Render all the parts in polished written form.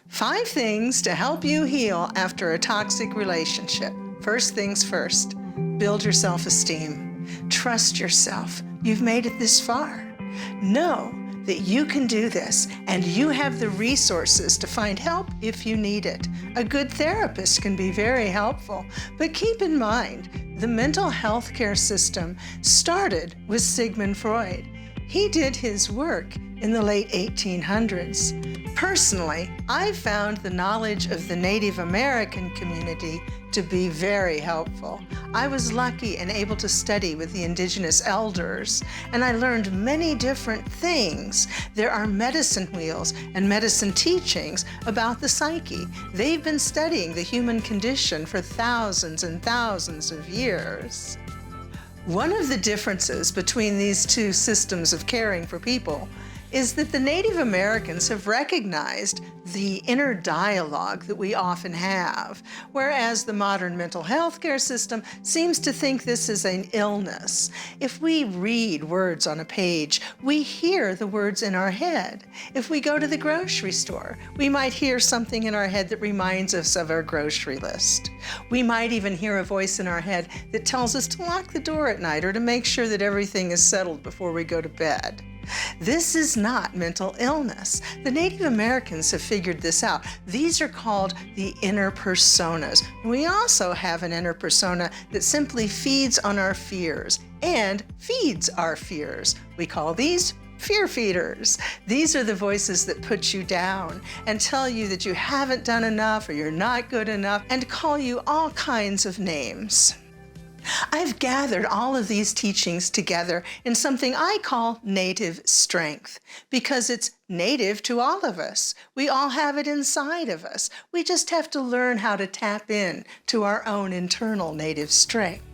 5 things to help you heal after a toxic relationship. First things first, build your self-esteem. Trust yourself. You've made it this far. Know that you can do this, and you have the resources to find help if you need it. A good therapist can be very helpful, but keep in mind, the mental health care system started with Sigmund Freud. He did his work in the late 1800s. Personally, I found the knowledge of the Native American community to be very helpful. I was lucky and able to study with the indigenous elders, and I learned many different things. There are medicine wheels and medicine teachings about the psyche. They've been studying the human condition for thousands and thousands of years. One of the differences between these two systems of caring for people is that the Native Americans have recognized the inner dialogue that we often have, whereas the modern mental health care system seems to think this is an illness. If we read words on a page, we hear the words in our head. If we go to the grocery store, we might hear something in our head that reminds us of our grocery list. We might even hear a voice in our head that tells us to lock the door at night or to make sure that everything is settled before we go to bed. This is not mental illness. The Native Americans have figured this out. These are called the inner personas. We also have an inner persona that simply feeds on our fears and feeds our fears. We call these fear feeders. These are the voices that put you down and tell you that you haven't done enough or you're not good enough and call you all kinds of names. I've gathered all of these teachings together in something I call native strength, because it's native to all of us. We all have it inside of us. We just have to learn how to tap in to our own internal native strength.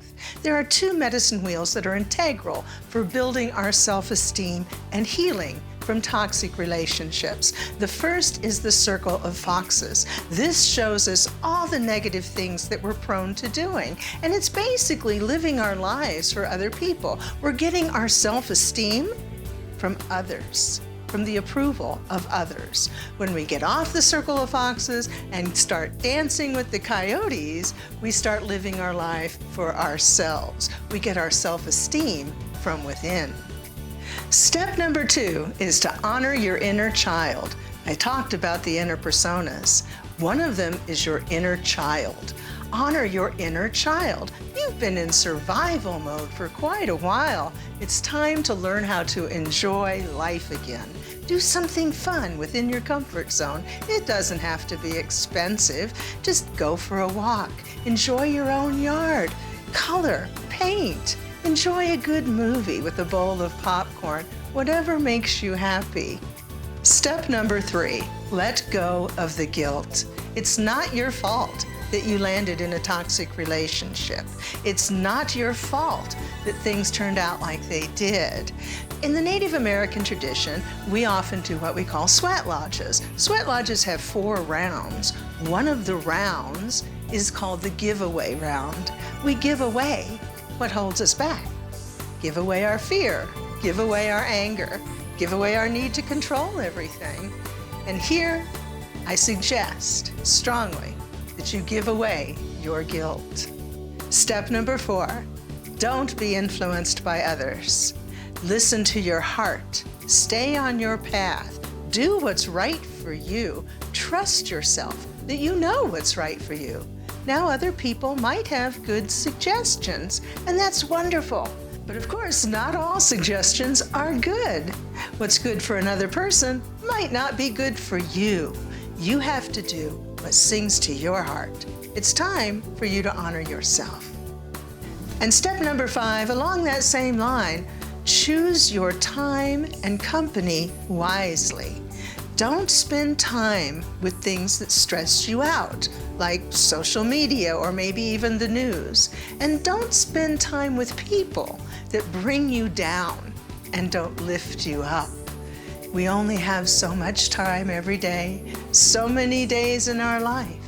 There are 2 medicine wheels that are integral for building our self-esteem and healing from toxic relationships. The first is the circle of foxes. This shows us all the negative things that we're prone to doing, and it's basically living our lives for other people. We're getting our self-esteem from others, from the approval of others. When we get off the circle of foxes and start dancing with the coyotes, we start living our life for ourselves. We get our self-esteem from within. Step number 2 is to honor your inner child. I talked about the inner personas. One of them is your inner child. Honor your inner child. You've been in survival mode for quite a while. It's time to learn how to enjoy life again. Do something fun within your comfort zone. It doesn't have to be expensive. Just go for a walk. Enjoy your own yard. Color, paint. Enjoy a good movie with a bowl of popcorn, whatever makes you happy. Step number 3, let go of the guilt. It's not your fault that you landed in a toxic relationship. It's not your fault that things turned out like they did. In the Native American tradition, we often do what we call sweat lodges. Sweat lodges have 4 rounds. One of the rounds is called the giveaway round. We give away what holds us back. Give away our fear, give away our anger, give away our need to control everything. And here, I suggest strongly that you give away your guilt. Step number 4, don't be influenced by others. Listen to your heart, stay on your path, do what's right for you, trust yourself that you know what's right for you. Now other people might have good suggestions, and that's wonderful. But of course, not all suggestions are good. What's good for another person might not be good for you. You have to do what sings to your heart. It's time for you to honor yourself. And step number 5, along that same line, choose your time and company wisely. Don't spend time with things that stress you out, like social media or maybe even the news. And don't spend time with people that bring you down and don't lift you up. We only have so much time every day, so many days in our life.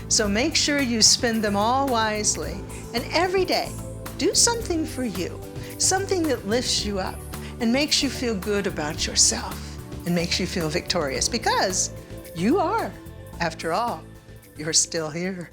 So make sure you spend them all wisely. And every day, do something for you, something that lifts you up and makes you feel good about yourself and makes you feel victorious, because you are After all, you're still here.